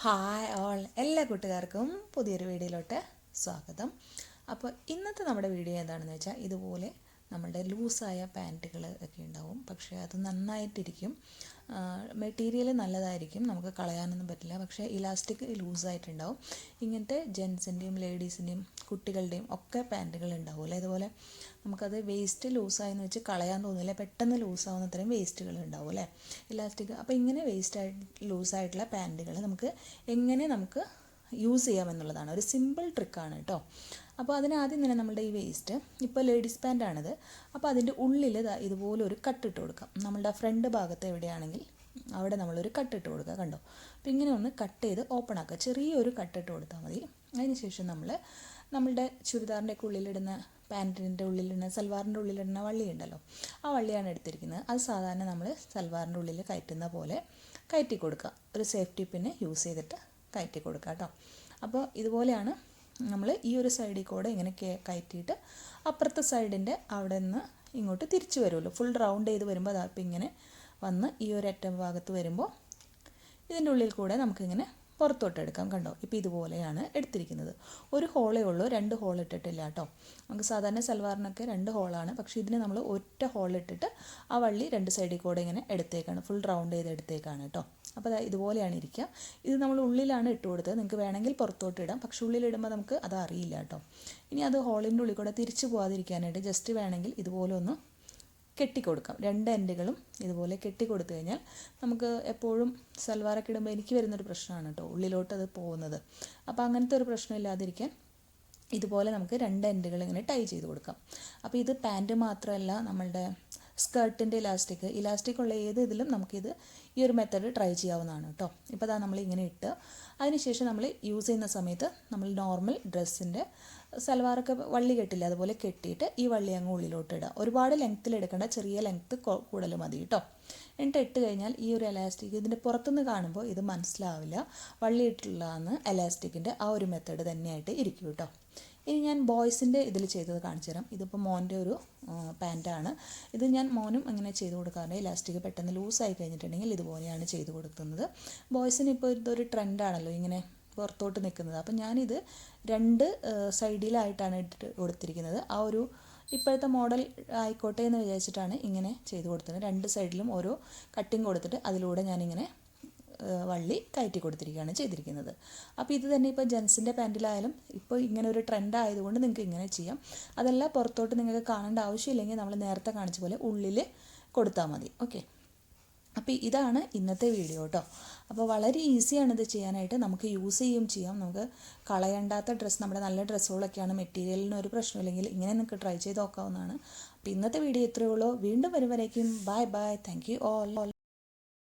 Hi all എല്ലാ കൂട്ടുകാർക്കും പുതിയൊരു വീഡിയോയിലോട്ട് സ്വാഗതം. അപ്പോൾ ഇന്നത്തെ നമ്മുടെ വീഡിയോ എന്താണെന്ന് വെച്ചാൽ ഇതുപോലെ നമ്മുടെ ലൂസായ പാൻറ്റുകൾ ഒക്കെ ഉണ്ടാവും. പക്ഷേ അത് നന്നായിട്ടിരിക്കും, മെറ്റീരിയൽ നല്ലതായിരിക്കും, നമുക്ക് കളയാനൊന്നും പറ്റില്ല. പക്ഷേ ഇലാസ്റ്റിക് ലൂസായിട്ടുണ്ടാവും. ഇങ്ങനത്തെ ജെൻസിൻ്റെയും ലേഡീസിൻ്റെയും കുട്ടികളുടെയും ഒക്കെ പാൻറ്റുകൾ ഉണ്ടാവുമല്ലോ. അതുപോലെ നമുക്കത് വേസ്റ്റ് ലൂസായെന്ന് വെച്ച് കളയാൻ തോന്നില്ല, പെട്ടെന്ന് ലൂസാവുന്ന അത്രയും വേസ്റ്റുകൾ ഉണ്ടാവും അല്ലേ ഇലാസ്റ്റിക്. അപ്പോൾ ഇങ്ങനെ ലൂസായിട്ടുള്ള പാൻറ്റുകൾ നമുക്ക് യൂസ് ചെയ്യാമെന്നുള്ളതാണ് ഒരു സിമ്പിൾ ട്രിക്കാണ് കേട്ടോ. അപ്പോൾ അതിനാദ്യം തന്നെ നമ്മുടെ ഈ വേസ്റ്റ്, ഇപ്പോൾ ലേഡീസ് പാൻറ്റാണിത്, അപ്പോൾ അതിൻ്റെ ഉള്ളിൽ ഇതുപോലെ ഒരു കട്ടിട്ട് കൊടുക്കാം. നമ്മളുടെ ഫ്രണ്ട് ഭാഗത്ത് എവിടെയാണെങ്കിൽ അവിടെ നമ്മളൊരു കട്ടിട്ട് കൊടുക്കുക, കണ്ടോ. അപ്പോൾ ഇങ്ങനെ ഒന്ന് കട്ട് ചെയ്ത് ഓപ്പൺ ആക്കുക, ചെറിയൊരു കട്ടിട്ട് കൊടുത്താൽ മതി. അതിനുശേഷം നമ്മളുടെ ചുരിദാറിൻ്റെ ഒക്കെ ഉള്ളിലിടുന്ന, പാൻറ്റിൻ്റെ ഉള്ളിലിടുന്ന, സൽവാറിൻ്റെ ഉള്ളിലിടുന്ന വള്ളി ഉണ്ടല്ലോ, ആ വള്ളിയാണ് എടുത്തിരിക്കുന്നത്. അത് സാധാരണ നമ്മൾ സൽവാറിൻ്റെ ഉള്ളിൽ കയറ്റുന്ന പോലെ കയറ്റി കൊടുക്കുക, ഒരു സേഫ്റ്റി പിന്ന് യൂസ് ചെയ്തിട്ട് കയറ്റി കൊടുക്കുക കേട്ടോ. അപ്പോൾ ഇതുപോലെയാണ് നമ്മൾ ഈ ഒരു സൈഡിൽ കൂടെ ഇങ്ങനെ കയറ്റിയിട്ട് അപ്പുറത്തെ സൈഡിൻ്റെ അവിടെ നിന്ന് ഇങ്ങോട്ട് തിരിച്ചു വരുമല്ലോ, ഫുൾ റൗണ്ട് ചെയ്ത് വരുമ്പോൾ അതപ്പോൾ ഇങ്ങനെ വന്ന് ഈ ഒരു അറ്റം ഭാഗത്ത് വരുമ്പോൾ ഇതിൻ്റെ ഉള്ളിൽ കൂടെ നമുക്കിങ്ങനെ പുറത്തോട്ട് എടുക്കാം, കണ്ടോ. ഇപ്പോൾ ഇതുപോലെയാണ് എടുത്തിരിക്കുന്നത്. ഒരു ഹോളേ ഉള്ളൂ, 2 ഹോൾ ഇട്ടിട്ടില്ല കേട്ടോ. നമുക്ക് സാധാരണ സൽവാറിനൊക്കെ 2 ഹോളാണ്, പക്ഷേ ഇതിന് നമ്മൾ ഒറ്റ ഹോൾ ഇട്ടിട്ട് ആ വള്ളി 2 സൈഡിൽ കൂടെ ഇങ്ങനെ എടുത്തേക്കാണ്, ഫുൾ റൗണ്ട് ചെയ്ത് എടുത്തേക്കാണ് കേട്ടോ. അപ്പോൾ ഇതുപോലെയാണ് ഇരിക്കുക. ഇത് നമ്മൾ ഉള്ളിലാണ് ഇട്ട് കൊടുത്തത്, നിങ്ങൾക്ക് വേണമെങ്കിൽ പുറത്തോട്ട് ഇടാം, പക്ഷേ ഉള്ളിലിടുമ്പോൾ നമുക്ക് അത് അറിയില്ല കേട്ടോ. ഇനി അത് ഹോളിൻ്റെ ഉള്ളിൽ കൂടെ തിരിച്ചു പോകാതിരിക്കാനായിട്ട് ജസ്റ്റ് വേണമെങ്കിൽ ഇതുപോലെ ഒന്ന് കെട്ടിക്കൊടുക്കാം. 2 എൻഡുകളും ഇതുപോലെ കെട്ടിക്കൊടുത്തു കഴിഞ്ഞാൽ നമുക്ക് എപ്പോഴും സൽവാറൊക്കെ ഇടുമ്പോൾ എനിക്ക് വരുന്നൊരു പ്രശ്നമാണ് കേട്ടോ, ഉള്ളിലോട്ട് അത് പോകുന്നത്. അപ്പോൾ അങ്ങനത്തെ ഒരു പ്രശ്നം ഇല്ലാതിരിക്കാൻ ഇതുപോലെ നമുക്ക് 2 എൻഡുകൾ ഇങ്ങനെ ടൈ ചെയ്ത് കൊടുക്കാം. അപ്പോൾ ഇത് പാൻറ്റ് മാത്രമല്ല, നമ്മളുടെ സ്കേർട്ടിൻ്റെ ഇലാസ്റ്റിക് ഉള്ള ഇതിലും നമുക്കിത് ഈ ഒരു മെത്തേഡ് ട്രൈ ചെയ്യാവുന്നതാണ് കേട്ടോ. ഇപ്പോൾ അതാ നമ്മൾ ഇങ്ങനെ ഇട്ട് അതിനുശേഷം നമ്മൾ യൂസ് ചെയ്യുന്ന സമയത്ത് നമ്മൾ നോർമൽ ഡ്രസ്സിൻ്റെ സൽവാറൊക്കെ വള്ളി കെട്ടില്ല, അതുപോലെ കെട്ടിയിട്ട് ഈ വള്ളി അങ്ങ് ഉള്ളിലോട്ട് ഇടുക. ഒരുപാട് ലെങ്ത്തിൽ എടുക്കേണ്ട, ചെറിയ ലെങ്ത്ത് കൂടുതൽ മതി കേട്ടോ. എന്നിട്ട് ഇട്ട് കഴിഞ്ഞാൽ ഈ ഒരു എലാസ്റ്റിക് ഇതിൻ്റെ പുറത്തുനിന്ന് കാണുമ്പോൾ ഇത് മനസ്സിലാവില്ല, വള്ളി ഇട്ടുള്ളതാണ് എലാസ്റ്റിക്കിൻ്റെ ആ ഒരു മെത്തേഡ് തന്നെയായിട്ട് ഇരിക്കും കേട്ടോ. ഇനി ഞാൻ ബോയ്സിൻ്റെ ഇതിൽ ചെയ്തത് കാണിച്ചു തരാം. ഇതിപ്പോൾ മോൻ്റെ ഒരു പാൻറ്റാണ്. ഇത് ഞാൻ മോനും ഇങ്ങനെ ചെയ്ത് കൊടുക്കാറുണ്ട്. ഇലാസ്റ്റിക് പെട്ടെന്ന് ലൂസായി കഴിഞ്ഞിട്ടുണ്ടെങ്കിൽ ഇതുപോലെയാണ് ചെയ്ത് കൊടുക്കുന്നത്. ബോയ്സിന് ഇപ്പോൾ ഇതൊരു ട്രെൻഡാണല്ലോ ഇങ്ങനെ പുറത്തോട്ട് നിൽക്കുന്നത്. അപ്പം ഞാനിത് 2 സൈഡിലായിട്ടാണ് ഇട്ടിട്ട് കൊടുത്തിരിക്കുന്നത്. ആ ഒരു ഇപ്പോഴത്തെ മോഡൽ ആയിക്കോട്ടെ എന്ന് വിചാരിച്ചിട്ടാണ് ഇങ്ങനെ ചെയ്ത് കൊടുത്തത്. 2 സൈഡിലും ഓരോ കട്ടിങ് കൊടുത്തിട്ട് അതിലൂടെ ഞാനിങ്ങനെ വള്ളി കയറ്റി കൊടുത്തിരിക്കുകയാണ് ചെയ്തിരിക്കുന്നത്. അപ്പോൾ ഇത് തന്നെ ഇപ്പോൾ ജെൻസിൻ്റെ പാൻറ്റിലായാലും ഇപ്പോൾ ഇങ്ങനെ ഒരു ട്രെൻഡ് ആയതുകൊണ്ട് നിങ്ങൾക്ക് ഇങ്ങനെ ചെയ്യാം. അതല്ല പുറത്തോട്ട് നിങ്ങൾക്ക് കാണേണ്ട ആവശ്യമില്ലെങ്കിൽ നമ്മൾ നേരത്തെ കാണിച്ച പോലെ ഉള്ളിൽ കൊടുത്താൽ മതി. ഓക്കെ, അപ്പോൾ ഇതാണ് ഇന്നത്തെ വീഡിയോ കേട്ടോ. അപ്പോൾ വളരെ ഈസിയാണ് ഇത് ചെയ്യാനായിട്ട്, നമുക്ക് യൂസ് ചെയ്യാം. നമുക്ക് കളയണ്ടാത്ത ഡ്രസ്സ്, നമ്മുടെ നല്ല ഡ്രസ്സുകളൊക്കെയാണ്, മെറ്റീരിയലിന് ഒരു പ്രശ്നമില്ലെങ്കിൽ ഇങ്ങനെ നിങ്ങൾക്ക് ട്രൈ ചെയ്ത് നോക്കാവുന്നതാണ്. അപ്പോൾ ഇന്നത്തെ വീഡിയോ ഇത്രയേ ഉള്ളൂ. വീണ്ടും വരുമ്പോഴേക്കും bye bye, thank you all.